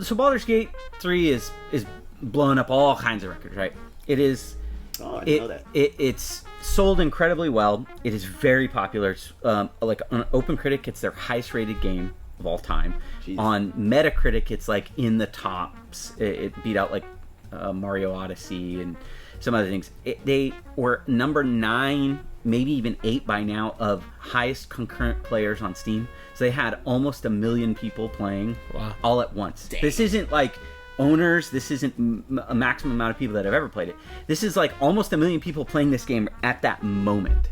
So Baldur's Gate 3 is blowing up all kinds of records, right? It is. Oh, I didn't know that. It's sold incredibly well. It is very popular. It's, like on OpenCritic, it's their highest rated game of all time. Jeez. On Metacritic, it's like in the tops. It beat out like Mario Odyssey and some other things. They were number 9, maybe even 8 by now of highest concurrent players on Steam. So they had almost 1 million people playing all at once. Dang. This isn't like owners, this isn't a maximum amount of people that have ever played it. This is like almost 1 million people playing this game at that moment.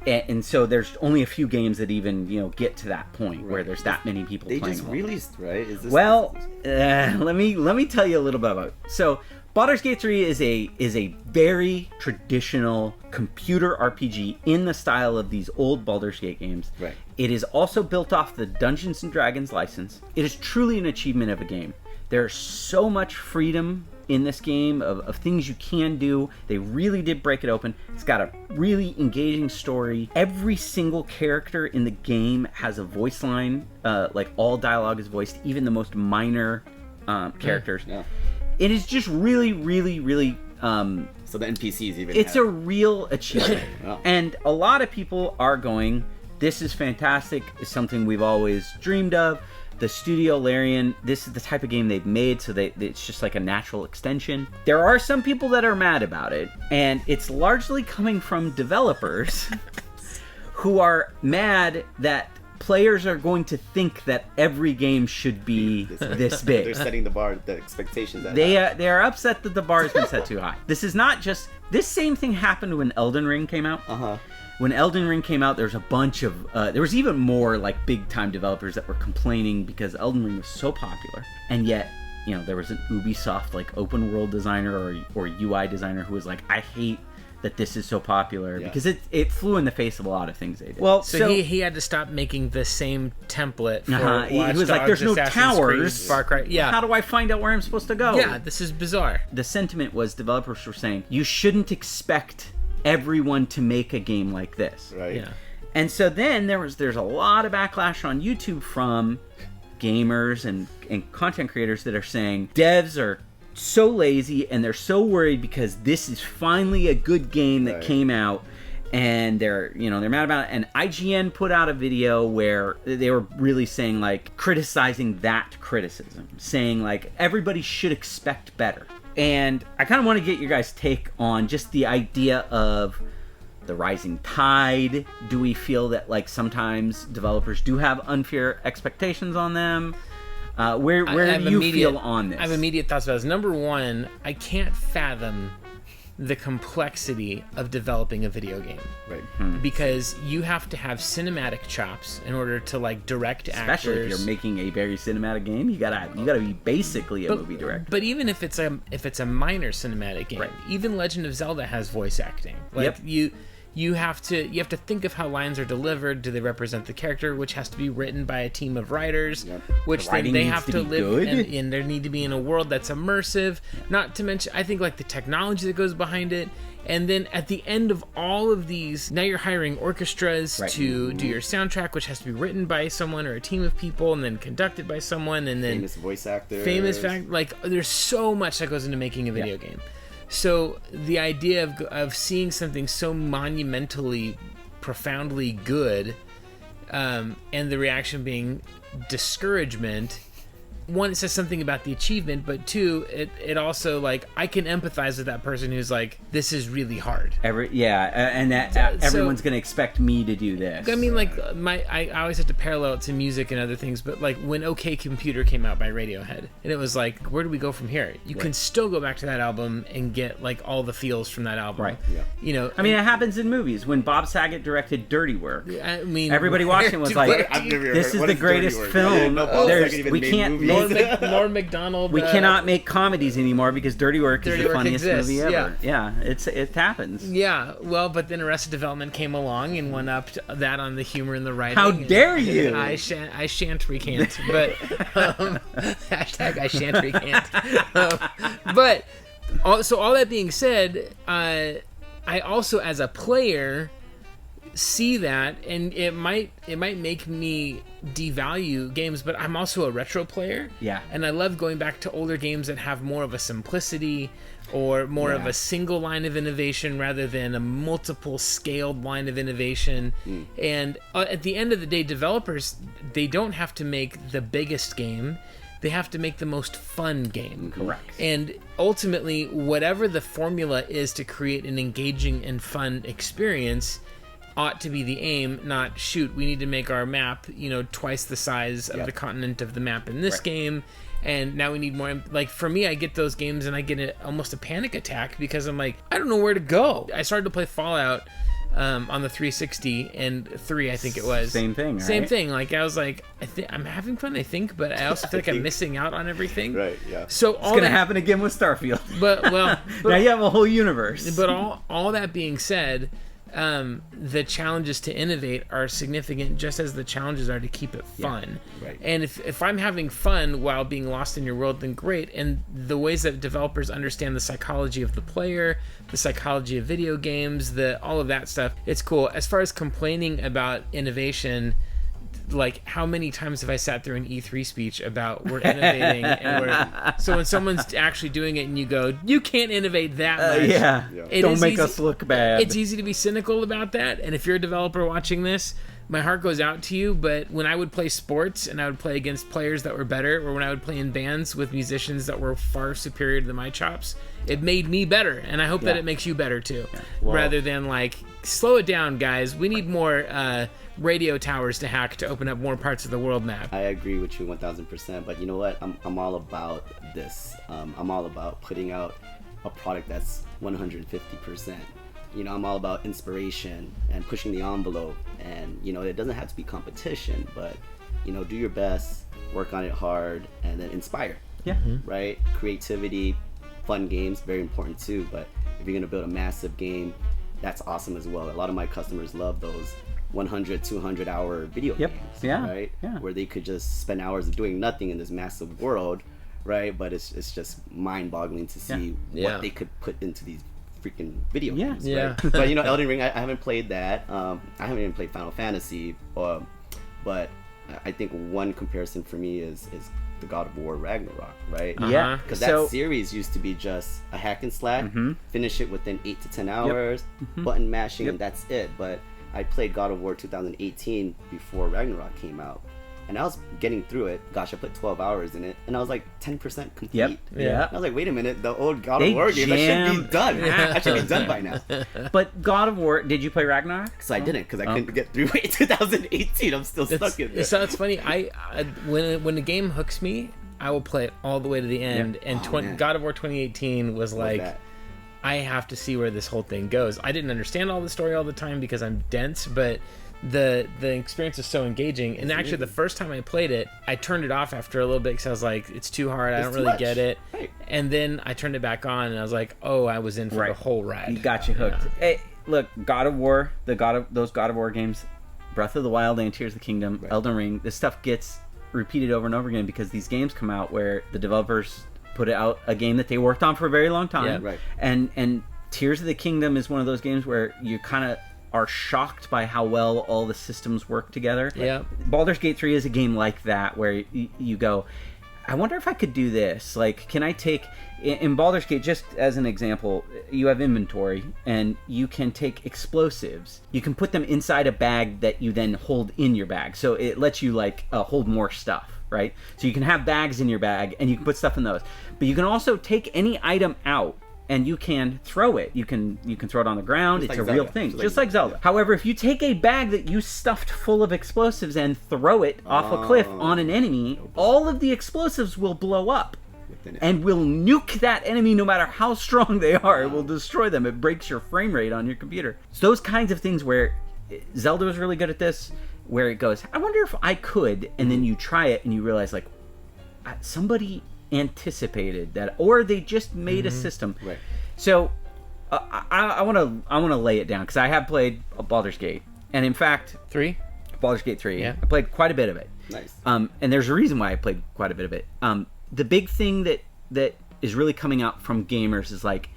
And so there's only a few games that even, get to that point where there's that many people playing. They just released, right? Let me tell you a little bit about it. So Baldur's Gate 3 is a very traditional computer RPG in the style of these old Baldur's Gate games. Right. It is also built off the Dungeons & Dragons license. It is truly an achievement of a game. There's so much freedom in this game of things you can do. They really did break it open. It's got a really engaging story. Every single character in the game has a voice line. Like all dialogue is voiced, even the most minor characters. Yeah. It is just really, really, really... so the NPCs even It's a real achievement. Wow. And a lot of people are going, this is fantastic. It's something we've always dreamed of. The Studio Larian, this is the type of game they've made, so it's just like a natural extension. There are some people that are mad about it, and it's largely coming from developers who are mad that players are going to think that every game should be this big. They're setting the bar, the expectations. They are upset that the bar has been set too high. This is not just... This same thing happened when Elden Ring came out. When Elden Ring came out, there was a bunch of... there was even more like big-time developers that were complaining because Elden Ring was so popular. And yet, there was an Ubisoft like open-world designer or UI designer who was like, I hate that this is so popular because it flew in the face of a lot of things they did. Well, so he had to stop making the same template for Watch he was Dogs, like, there's no Assassin's towers. Creed, Far Cry. Yeah. How do I find out where I'm supposed to go? Yeah, this is bizarre. The sentiment was developers were saying, you shouldn't expect everyone to make a game like this. Right. Yeah. And so then there's a lot of backlash on YouTube from gamers and content creators that are saying devs are so lazy and they're so worried because this is finally a good game that came out and they're mad about it. And IGN put out a video where they were really saying like criticizing that criticism, saying like everybody should expect better. And I kind of want to get your guys' take on just the idea of the rising tide. Do we feel that like sometimes developers do have unfair expectations on them? Where do you feel on this? I have immediate thoughts about this. Number one, I can't fathom the complexity of developing a video game. Right. Because you have to have cinematic chops in order to like direct actors. Especially if you're making a very cinematic game, you gotta be basically a movie director. But even if it's a minor cinematic game, even Legend of Zelda has voice acting. Like you have to think of how lines are delivered. Do they represent the character, which has to be written by a team of writers, which then they have to live and they need to be in a world that's immersive. Not to mention, I think like the technology that goes behind it. And then at the end of all of these, now you're hiring orchestras to do your soundtrack, which has to be written by someone or a team of people, and then conducted by someone, and then famous voice actors. Like there's so much that goes into making a video game. So the idea of seeing something so monumentally, profoundly good, and the reaction being discouragement, one, it says something about the achievement, but two, it also like I can empathize with that person who's like, this is really hard. And that everyone's gonna expect me to do this. I mean, like I always have to parallel it to music and other things, but like when OK Computer came out by Radiohead, and it was like, where do we go from here? You can still go back to that album and get like all the feels from that album. Right. Yeah. I mean, it happens in movies. When Bob Saget directed Dirty Work, I mean, everybody watching was like, "This is the greatest film." We can't. Norm Macdonald. We cannot make comedies anymore because Dirty Work is the funniest movie ever. Yeah, it happens. Yeah, well, but then Arrested Development came along and went up to that on the humor and the writing. How dare you! I shan't recant, but hashtag I shan't recant. But so all that being said, I also as a player see that, and it might make me devalue games, but I'm also a retro player. Yeah. And I love going back to older games that have more of a simplicity or more of a single line of innovation rather than a multiple scaled line of innovation. And at the end of the day, developers, they don't have to make the biggest game. They have to make the most fun game. Correct. And ultimately, whatever the formula is to create an engaging and fun experience ought to be the aim, not shoot, we need to make our map, twice the size of the continent of the map in this game. And now we need more. Like, for me, I get those games and I get almost a panic attack because I'm like, I don't know where to go. I started to play Fallout on the 360 and 3, I think it was. Same thing, right? Same thing. Like, I was like, I'm having fun, I think, but I also feel like I'm missing out on everything. Right, yeah. So It's going to happen again with Starfield. But now you have a whole universe. But all that being said, the challenges to innovate are significant just as the challenges are to keep it fun. Yeah, right. And if I'm having fun while being lost in your world, then great. And the ways that developers understand the psychology of the player, the psychology of video games, all of that stuff, it's cool. As far as complaining about innovation, like, how many times have I sat through an E3 speech about we're innovating and so when someone's actually doing it and you go, you can't innovate that much. Don't make us look bad. It's easy to be cynical about that, and if you're a developer watching this, my heart goes out to you. But when I would play sports and I would play against players that were better, or when I would play in bands with musicians that were far superior to my chops, it made me better, and I hope that it makes you better too. Well, rather than like, slow it down, guys, we need more radio towers to hack to open up more parts of the world map. I agree with you 1000%, but you know what? I'm all about this. I'm all about putting out a product that's 150%. I'm all about inspiration and pushing the envelope, and it doesn't have to be competition, but do your best, work on it hard, and then inspire. Yeah. Right? Creativity, fun games, very important too, but if you're going to build a massive game, that's awesome as well. A lot of my customers love those 100, 200 hour video games, right? Yeah. Where they could just spend hours doing nothing in this massive world, right? But it's just mind boggling to see what they could put into these freaking video games, right? But Elden Ring, I haven't played that. I haven't even played Final Fantasy, but I think one comparison for me is the God of War Ragnarok, right? Yeah. Because that series used to be just a hack and slack, finish it within 8 to 10 hours, button mashing, and that's it. But I played God of War 2018 before Ragnarok came out, and I was getting through it. Gosh, I put 12 hours in it, and I was like 10% complete. Yeah. And I was like, wait a minute, the old God of War game, that should be done. That should be done by now. But God of War, did you play Ragnarok? So I didn't, because I couldn't get through it. 2018, I'm still stuck in there. So it's funny. I when the game hooks me, I will play it all the way to the end. And God of War 2018 was like, I have to see where this whole thing goes. I didn't understand all the story all the time because I'm dense, but the experience is so engaging. And actually, the first time I played it, I turned it off after a little bit because I was like, it's too hard. I don't really get it. Right. And then I turned it back on, and I was like, oh, I was in for the whole ride. You got you hooked. Yeah. Hey, look, God of War, those God of War games, Breath of the Wild and Tears of the Kingdom, Elden Ring, this stuff gets repeated over and over again because these games come out where the developers put out a game that they worked on for a very long time. Yeah, right. And Tears of the Kingdom is one of those games where you kind of are shocked by how well all the systems work together. Yeah. Baldur's Gate 3 is a game like that where you go, I wonder if I could do this. Like, can I take... In Baldur's Gate, just as an example, you have inventory, and you can take explosives. You can put them inside a bag that you then hold in your bag. So it lets you, hold more stuff, right? So you can have bags in your bag, and you can put stuff in those. But you can also take any item out, and you can throw it. You can throw it on the ground. It's like a real thing, just like Zelda. However, if you take a bag that you stuffed full of explosives and throw it off a cliff on an enemy, all of the explosives will blow up and will nuke that enemy no matter how strong they are. It will destroy them. It breaks your frame rate on your computer. So those kinds of things where Zelda was really good at this, where it goes, I wonder if I could, and then you try it and you realize, like, somebody anticipated that, or they just made a system. Right. So I want to lay it down because I have played Baldur's Gate, and in fact, Baldur's Gate 3. Yeah. I played quite a bit of it. Nice. And there's a reason why I played quite a bit of it. The big thing that is really coming out from gamers is like,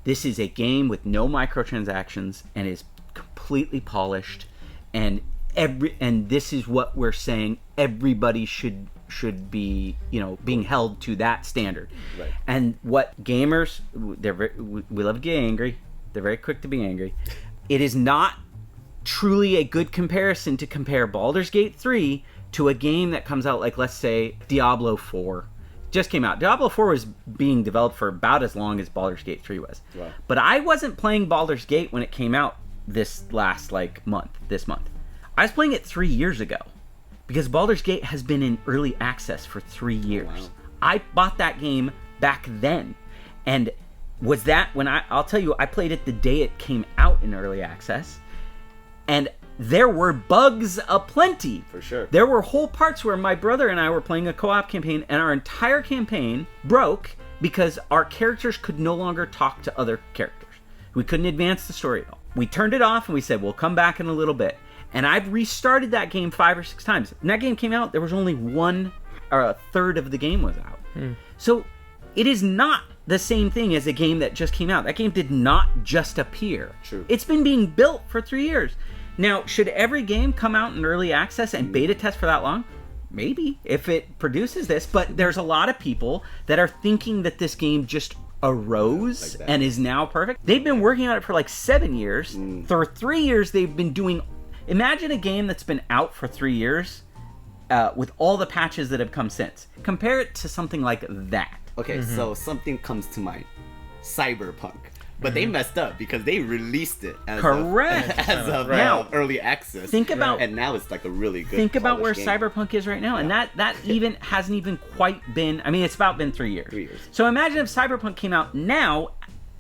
this is a game with no microtransactions and is completely polished, and this is what we're saying. Everybody should be, being held to that standard. Right. And what gamers, we love to get angry. They're very quick to be angry. It is not truly a good comparison to compare Baldur's Gate 3 to a game that comes out like, let's say, Diablo 4 just came out. Diablo 4 was being developed for about as long as Baldur's Gate 3 was. Wow. But I wasn't playing Baldur's Gate when it came out this month. I was playing it 3 years ago because Baldur's Gate has been in early access for 3 years. Wow. I bought that game back then, and was that when I'll tell you, I played it the day it came out in early access, and there were bugs aplenty. For sure. There were whole parts where my brother and I were playing a co-op campaign, and our entire campaign broke because our characters could no longer talk to other characters. We couldn't advance the story at all. We turned it off and we said, we'll come back in a little bit. And I've restarted that game 5 or 6 times. When that game came out, there was only a third of the game was out. So it is not the same thing as a game that just came out. That game did not just appear. True. It's been being built for 3 years. Now, should every game come out in early access and beta test for that long? Maybe, if it produces this. But there's a lot of people that are thinking that this game just arose and is now perfect. They've been working on it for like 7 years. For 3 years, they've been doing... Imagine a game that's been out for 3 years with all the patches that have come since. Compare it to something like that. Okay, so something comes to mind. Cyberpunk. But they messed up because they released it as of now, early access. Think about, and now it's like a really good. Think about where game. Cyberpunk is right now, and that even hasn't even quite been. I mean, it's about been 3 years. 3 years. So imagine if Cyberpunk came out now.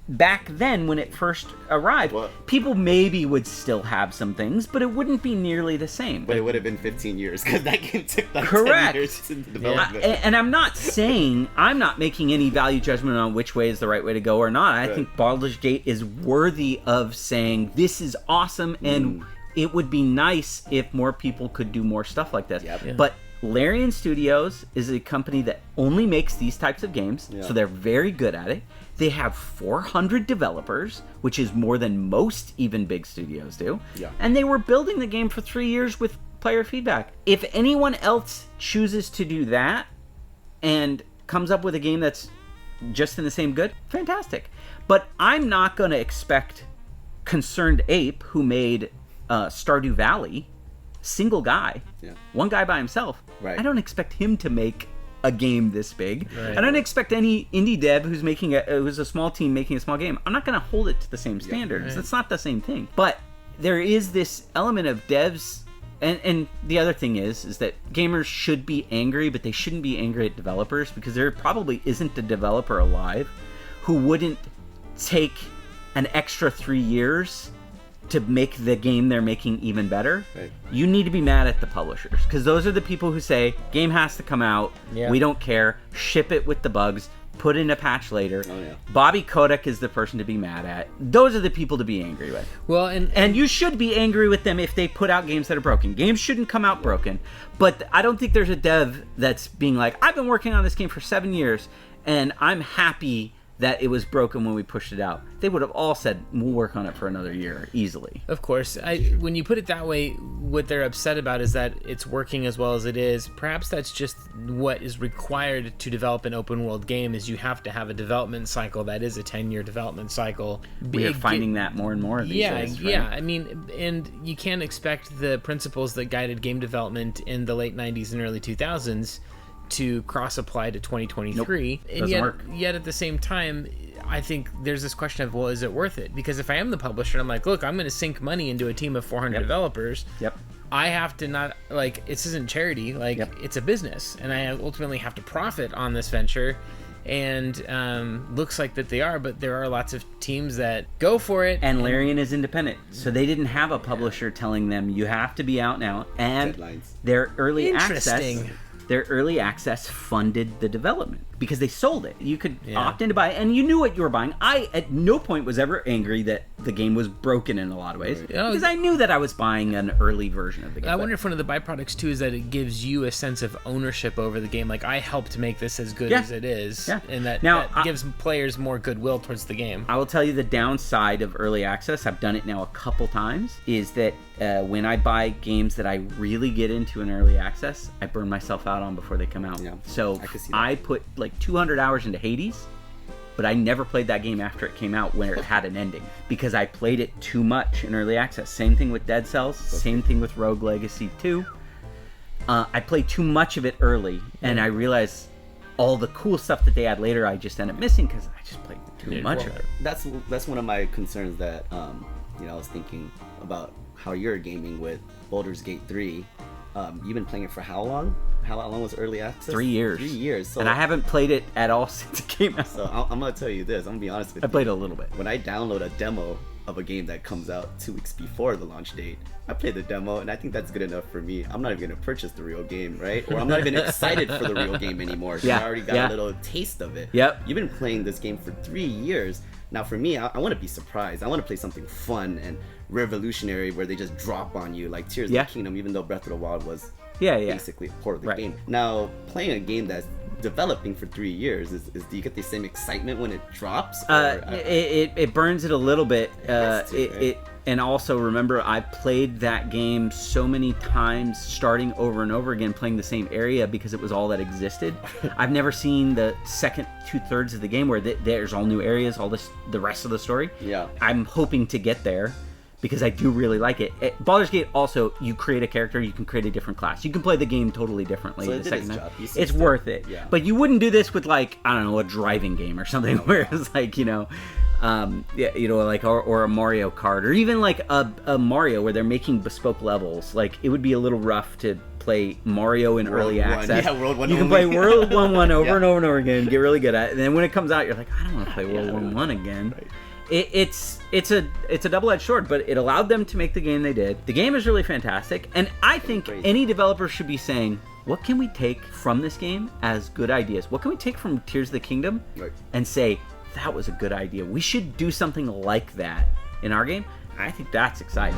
Back then, when it first arrived, people maybe would still have some things, but it wouldn't be nearly the same. But it would have been 15 years because that game took like Correct. 10 years in development. And I'm not making any value judgment on which way is the right way to go or not. I think Baldur's Gate is worthy of saying this is awesome, and it would be nice if more people could do more stuff like this. Yep. Yeah. But Larian Studios is a company that only makes these types of games, so they're very good at it. They have 400 developers, which is more than most even big studios do. Yeah. And they were building the game for 3 years with player feedback. If anyone else chooses to do that and comes up with a game that's just in the same good, fantastic. But I'm not going to expect Concerned Ape, who made Stardew Valley, single guy, one guy by himself. Right. I don't expect him to make a game this big. Right. I don't expect any indie dev who's a small team making a small game. I'm not going to hold it to the same standards. It's not the same thing. But there is this element of devs, and the other thing is that gamers should be angry, but they shouldn't be angry at developers, because there probably isn't a developer alive who wouldn't take an extra 3 years to make the game they're making even better. Right. You need to be mad at the publishers, because those are the people who say, game has to come out, we don't care, ship it with the bugs, put in a patch later. Bobby Kotick is the person to be mad at. Those are the people to be angry with. Well, and you should be angry with them if they put out games that are broken. Games shouldn't come out broken. But I don't think there's a dev that's being like, I've been working on this game for 7 years, and I'm happy that it was broken when we pushed it out. They would have all said, we'll work on it for another year, easily. Of course. When you put it that way, what they're upset about is that it's working as well as it is. Perhaps that's just what is required to develop an open world game, is you have to have a development cycle that is a 10-year development cycle. We are finding that more and more these days, right? Yeah. I mean, and you can't expect the principles that guided game development in the late 90s and early 2000s to cross-apply to 2023. Nope. And yet at the same time, I think there's this question of, well, is it worth it? Because if I am the publisher, I'm like, look, I'm going to sink money into a team of 400 developers. I have to not, like, this isn't charity, like, it's a business, and I ultimately have to profit on this venture. And looks like that they are, but there are lots of teams that go for it. And Larian is independent, so they didn't have a publisher telling them, you have to be out now. And Deadlines. their early access funded the development. because they sold it. You could opt in to buy it, and you knew what you were buying. I, at no point, was ever angry that the game was broken in a lot of ways, because I knew that I was buying an early version of the game. I wonder if one of the byproducts, too, is that it gives you a sense of ownership over the game. Like, I helped make this as good as it is, and that gives players more goodwill towards the game. I will tell you the downside of early access, I've done it now a couple times, is that when I buy games that I really get into in early access, I burn myself out on before they come out. Yeah, so I put like 200 hours into Hades, but I never played that game after it came out where it had an ending, because I played it too much in early access. Same thing with Dead Cells, same thing with Rogue Legacy 2. I played too much of it early, and I realized all the cool stuff that they add later I just ended up missing because I just played too much of it. That's one of my concerns that I was thinking about how you're gaming with Baldur's Gate 3. You've been playing it for how long? How long was early access? 3 years. 3 years. So, and I haven't played it at all since it came out. So I'm going to tell you this. I'm going to be honest with you. I played a little bit. When I download a demo of a game that comes out 2 weeks before the launch date, I play the demo, and I think that's good enough for me. I'm not even going to purchase the real game, right? Or I'm not even excited for the real game anymore. I already got a little taste of it. Yep. You've been playing this game for 3 years. Now, for me, I want to be surprised. I want to play something fun and revolutionary where they just drop on you, like Tears of the Kingdom, even though Breath of the Wild was basically a port of the game. Now, playing a game that's developing for 3 years, do you get the same excitement when it drops? It burns it a little bit. And also, remember, I played that game so many times, starting over and over again, playing the same area because it was all that existed. I've never seen the second 2/3 of the game where there's all new areas, the rest of the story. Yeah. I'm hoping to get there because I do really like it. Baldur's Gate also, you create a character, you can create a different class. You can play the game totally differently. So the second time. It's stuff. worth it. Yeah. But you wouldn't do this with, like, I don't know, a driving game or something where it's like, like or a Mario Kart, or even like a Mario where they're making bespoke levels. Like, it would be a little rough to play Mario in early access. Yeah, World 1 you can play World 1 over and over and over again, get really good at it, and then when it comes out, you're like, I don't want to play World 1 again. Right. It's a double-edged sword, but it allowed them to make the game they did. The game is really fantastic, and I think any developer should be saying, what can we take from this game as good ideas? What can we take from Tears of the Kingdom and say, that was a good idea. We should do something like that in our game. I think that's exciting.